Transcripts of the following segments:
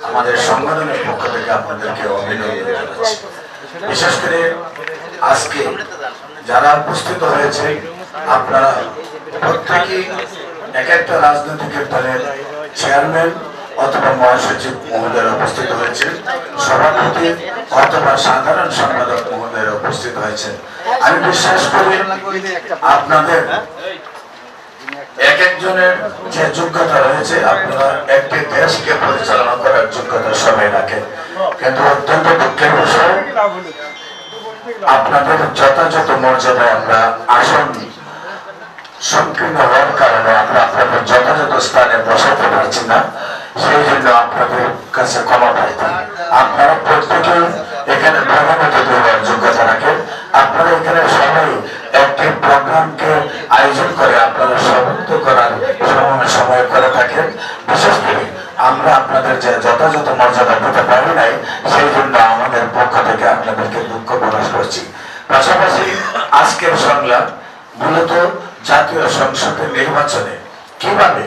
আমাদের সংগঠনের পক্ষ থেকে আপনাদেরকে অভিনন্দন জানাচ্ছি। বিশেষ করে আজকে যারা উপস্থিত হয়েছে আপনারা প্রত্যেকেই এক একটা রাজনৈতিক দলের চেয়ারম্যান অথবা মহাসচিব মহোদয় উপস্থিত হয়েছেন, সভাপতি অথবা সাধারণ সম্পাদক মহোদয় উপস্থিত হয়েছেন। আমি বিশ্বাস করি আপনাদের এক একজনের যে যোগ্যতা রয়েছে, আপনারা একটি দেশকে পরিচালনা করার যোগ্যতা সবাই রাখেন, কিন্তু অত্যন্ত দুঃখের বিষয় আপনাদের যথাযথ মর্যাদায় আমরা আসন সংকীর্ণ হওয়ার কারণে আমরা আপনাদের যথাযথ স্থানে বসাতে পারছি না। সেই জন্য আপনাদের কাছে ক্ষমা প্রার্থী। আপনারা প্রত্যেকে এখানে প্রধান অতিথি হওয়ার যোগ্যতা রাখেন। আপনারা এখানে সবাই একটি প্রোগ্রামকে আয়োজন করে আপনারা সমাপ্ত করার সময় করে থাকেন। বিশেষ করে আমরা আপনাদের যে যথাযথ মর্যাদা দিতে পারি নাই, সেই জন্য আমাদের পক্ষ থেকে আপনাদেরকে দুঃখ প্রকাশ করছি। পাশাপাশি আজকের সংলাপ মূলত জাতীয় সংসদের নির্বাচনে কিভাবে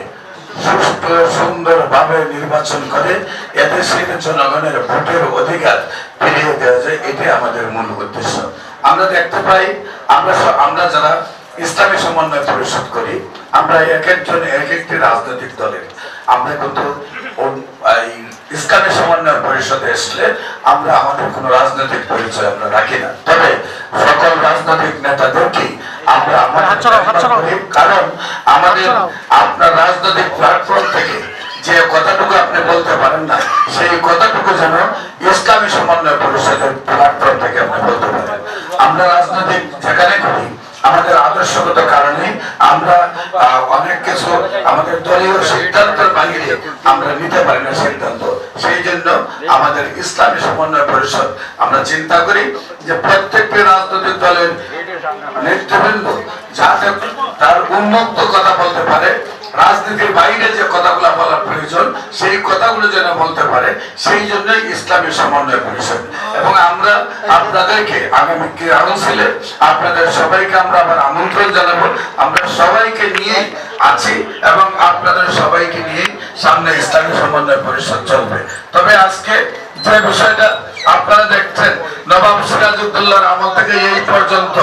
সুষ্ঠু সুন্দরভাবে নির্বাচন করে এদেশের জনগণের ভোটের অধিকার ফিরিয়ে দেওয়া যায়, এটাই আমাদের মূল উদ্দেশ্য। আমরা দেখতে পাই আমরা যারা ইসলামী সমন্বয় পরিষদ করি, আমরা এক একজন এক একটি রাজনৈতিক দলের, আমরা কিন্তু ইসলামী সমন্বয় পরিষদে আসলে আমরা আমাদের কোনো রাজনৈতিক পরিচয় আমরা রাখি না। তবে সকল রাজনৈতিক নেতাদেরকে আমরা কারণ আমাদের আপনার রাজনৈতিক প্ল্যাটফর্ম থেকে যে কথাটুকু আপনি বলতে পারেন না, সেই কথাটুকু যেন ইসলামী সমন্বয় পরিষদের প্ল্যাটফর্ম থেকে আপনি বলতে পারেন। আমরা রাজনৈতিক যেখানে করি আমাদের আদর্শগত কারণে আমরা অনেক কিছু আমাদের দলীয় সিদ্ধান্তের বাইরে আমরা নিতে পারি না সিদ্ধান্ত। সেই জন্য আমাদের ইসলামী সমন্বয় পরিষদ আমরা চিন্তা করি যে প্রত্যেকটি রাজনৈতিক দলের নেতৃবৃন্দ যাতে তার উন্মুক্ত কথা বলতে পারে, রাজনীতির বাইরে যে কথাগুলো বলার প্রয়োজন সেই কথাগুলো যেন বলতে পারে, সেই জন্যই ইসলামী সমন্বয় পরিষদ। এবং আমরা আপনাদেরকে আগামী কাউন্সিলে আপনাদের সবাইকে আমরা আবার আমন্ত্রণ জানাবো। আমরা সবাইকে নিয়ে আছি এবং আপনাদের সবাইকে নিয়ে সামনে ইসলামী সমন্বয় পরিষদ চলবে। তবে আজকে যে বিষয়টা আপনারা দেখছেন, নবাব সিরাজউদ্দৌলার আমল থেকে এই পর্যন্ত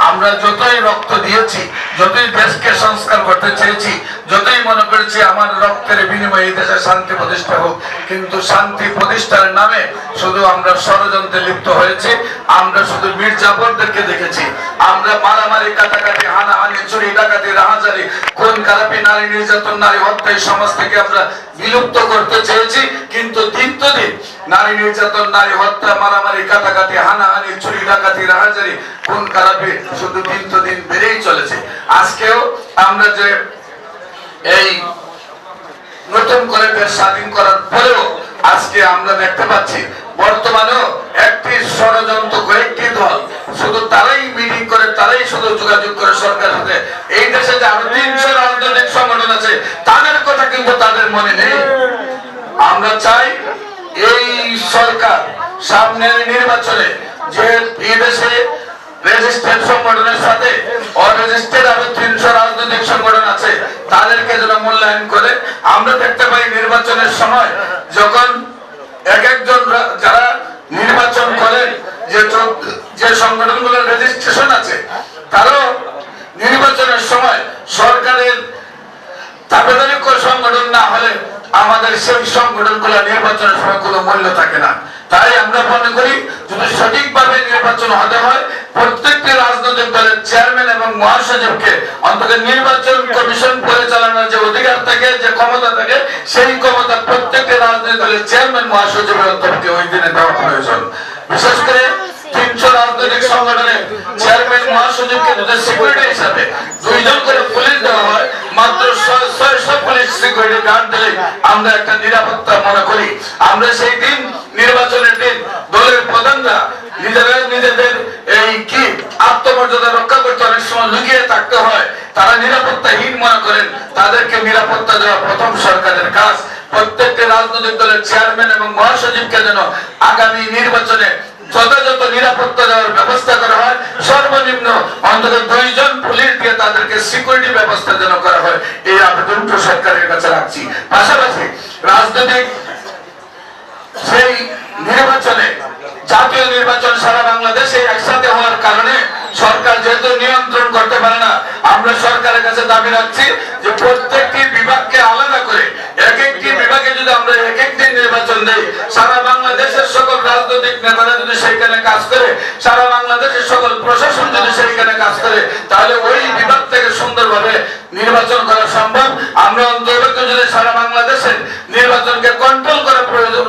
আমরা যতই রক্ত দিয়েছি, যতই দেশকে সংস্কার করতে চেয়েছি, যতই মনে করেছি আমার রক্তের বিনিময়ে এই দেশে শান্তি প্রতিষ্ঠা হোক, কিন্তু শান্তি প্রতিষ্ঠার নামে শুধু আমরা ষড়যন্ত্রে লিপ্ত হয়েছি। আমরা শুধু মীর জাফরদেরকে দেখেছি, আমরা মারামারি, কাটাকাটি, হানাহানি, চুরি, ডাকাতি, রাহাজারি, খুন খারাপি, নারী নির্যাতন, নারী হত্যা এই সমাজ থেকে আমরা বিলুপ্ত করতে চেয়েছি। কিন্তু দিন তো দিন নারী নির্যাতন, নারী হত্যা, মারামারি, কাটাকাটি, হানাহানি, চুরি, ডাকাতি, রাহাজারি, খুন খারাপি শুধু দিন তো দিন বেড়েই চলেছে। আজকেও আমরা যে এই নতুন করে দেশ স্বাধীন করার পরেও আজকে আমরা দেখতে পাচ্ছি বর্তমানেও একটি ষড়যন্ত্র কয়েকটি দল শুধু তারাই মিটিং করে, তারাই শুধু যোগাযোগ করে সরকারের সাথে। এই দেশে যে আরো 300 রাজনৈতিক সংগঠন আছে তাদের কথা কিন্তু তাদের মনে নেই। আমরা চাই এই সরকার সামনের নির্বাচনে যে এই দেশে রেজিস্ট্রেড সংগঠনের সাথে অরেজিস্ট্রেড আরো 300 রাজনৈতিক সংগঠন আছে, তাদেরকে যেন মূল্যায়ন করে। আমরা দেখতে পাই নির্বাচনের সময় যখন এক একজন যারা নির্বাচন করেন, যে সংগঠনগুলোর রেজিস্ট্রেশন আছে, তারাও নির্বাচনের সময় সরকারের দাবিদারিক সংগঠন না হলে আমাদের সেই সংগঠনগুলো নির্বাচনের সময় কোনো মূল্য থাকে না। তাই আমরা মনে করি যদি সঠিকভাবে নির্বাচন হতে হয়, প্রত্যেকটি রাজনৈতিক দলের চেয়ারম্যান এবং মহাসচিবকে অন্তত নির্বাচন কমিশন পরিচালনার যে অধিকার থাকে, যে ক্ষমতা থাকে, সেই ক্ষমতা প্রত্যেকটি রাজনৈতিক দলের চেয়ারম্যান মহাসচিবের অন্তর্ভুক্ত ওই দিনে দেওয়া প্রয়োজন। বিশেষ করে 300 রাজনৈতিক সংগঠনের চেয়ারম্যান মহাসচিবকে সিকিউরিটি হিসাবে 2 জন করে পুলিশ দেওয়া হয়, মাত্র 600 পুলিশ সিকিউরিটি গার্ড দিলে আমরা একটা নিরাপত্তা মনে করি। আমরা সেই দিন নির্বাচনের দিন দলের প্রধানরা নিজেদের এই কি আত্মমর্যাদা রক্ষা করতে অনেক সময় লুকিয়ে থাকতে হয়, তারা নিরাপত্তাহীন মনে করেন। তাদেরকে নিরাপত্তা দেওয়া প্রথম সরকারের কাজ। প্রত্যেকটি রাজনৈতিক দলের চেয়ারম্যান এবং মহাসচিবকে যেন আগামী নির্বাচনে যথাযথ নিরাপত্তা দেওয়ার ব্যবস্থা করা হয়, সর্বনিম্ন অন্তত 2 জন পুলিশ দিয়ে তাদেরকে সিকিউরিটি ব্যবস্থা যেন করা হয়, এই আবেদনটা সরকারের কাছে রাখছি। পাশাপাশি রাজনৈতিক জাতীয় নির্বাচন সারা বাংলাদেশে একসাথে হওয়ার কারণে সরকার যেহেতু নিয়ন্ত্রণ করতে পারে না, আমরা সরকারের কাছে দাবি রাখছি যে প্রত্যেকটি বিভাগকে আলাদা করে এক একটি বিভাগে যদি আমরা এক একটি নির্বাচন দেই, সারা বাংলাদেশের সকল রাজনৈতিক নেতারা যদি সেইখানে কাজ করে, সারা বাংলাদেশের সকল প্রশাসন যদি সেইখানে কাজ করে, তাহলে ওই বিভাগ থেকে সুন্দরভাবে নির্বাচন করা সম্ভব। আমরা অন্তত যদি সারা বাংলাদেশের নির্বাচনকে কন্ট্রোল করার প্রয়োজন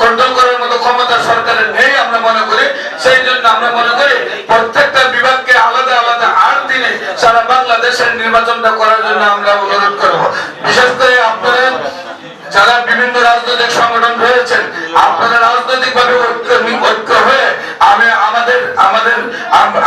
কন্ট্রোল করার মতো ক্ষমতা সরকারের নেই আমরা মনে করি, সেই জন্য আমরা মনে করি প্রত্যেকটা বিভাগকে আলাদা আলাদা 8 দিনে সারা বাংলাদেশের নির্বাচনটা করার জন্য আমরা অনুরোধ করব। বিশেষ করে আপনারা যারা বিভিন্ন রাজনৈতিক সংগঠন রয়েছেন, আপনারা রাজনৈতিক ভাবে ঐক্য হয়ে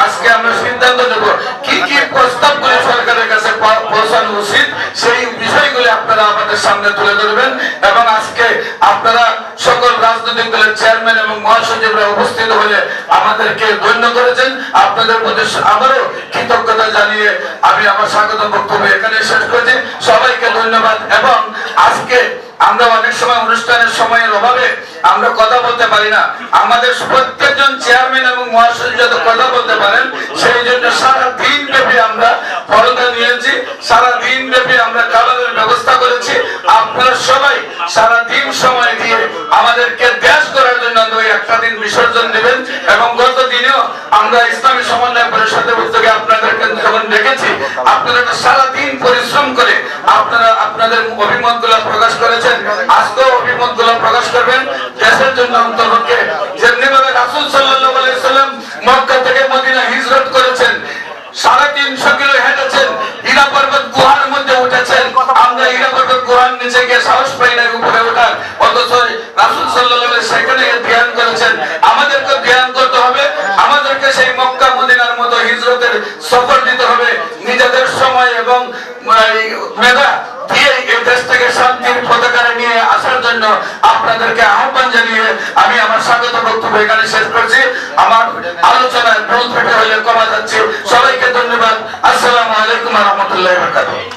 আজকে আমরা সিদ্ধান্ত নেব কি কি প্রস্তাবগুলি সরকারের কাছে পৌঁছানো উচিত, সেই বিষয়গুলি আপনারা আমাদের সামনে তুলে ধরবেন। এবং আজকে আপনারা সকল রাজনৈতিক দলের চেয়ারম্যান এবং মহাসচিবরা উপস্থিত হয়ে আমাদেরকে ধন্য করেছেন। আপনাদের প্রতি আবারও কৃতজ্ঞতা জানিয়ে আমি আমার স্বাগত বক্তব্য এখানে শেষ করছি। সবাইকে ধন্যবাদ। এবং আজকে আমরা অনেক সময় অনুষ্ঠানের সময়ের অভাবে আমরা কথা বলতে পারি না, আমাদের প্রত্যেকজন চেয়ারম্যান এবং মহাসচিব যাতে কথা বলতে পারেন, সেই জন্য সারা দিন ব্যাপী আমরা পরদা নিয়েছি, সারা দিন ব্যাপী আমরা কালারের ব্যবস্থা করেছি। আপনারা সবাই সারা দিন সময় দিয়ে আমাদেরকে দেশ করার জন্য ওই একটা দিন বিসর্জন দিবেন। এবং গত দিনেও আমরা ইসলামী সমন্বয় পরিষদের উদ্যোগে আপনাদেরকে যখন দেখেছি, আপনারা সারা দিন পরিশ্রম করে আপনারা আপনাদের অভিমত গুলা প্রকাশ করেছেন, আজকেও অভিমত গুলা প্রকাশ করবেন দেশের জন্য অন্তর্ভুক্ত। যেমনি ভাবে রাসূল সাল্লাল্লাহু আলাইহি সাল্লাম মক্কা থেকে মদিনা হিজরত করেছেন, 350 কিলো হেঁটেছেন, হীরা পর্বত গুহার মধ্যে উঠেছেন। আমরা হীরা পর্বত গুহার নিচে গিয়ে সাহস পাই না উপরে ওঠার, অথচ রাসূল সাল্লাল্লাহু আলাইহি সেখানে ধ্যান করেছেন। আমাদেরকে ধ্যান করতে হবে, আমাদেরকে সেই মক্কা মদিনার মতো হিজরতের সফর দিতে হবে। নিজেদের সময় এবং মেধা দিয়ে এই দেশ থেকে শান্তির পতাকা নিয়ে আসার জন্য আপনাদেরকে আহ্বান জানিয়ে আমি আমার স্বাগত বক্তব্য এখানে শেষ করছি। আমার আলোচনায় ভুল ত্রুটি হলে ক্ষমা চাচ্ছি। সবাইকে ধন্যবাদ। আসসালামু আলাইকুম ওয়া রাহমাতুল্লাহি ওয়া বারাকাতুহু।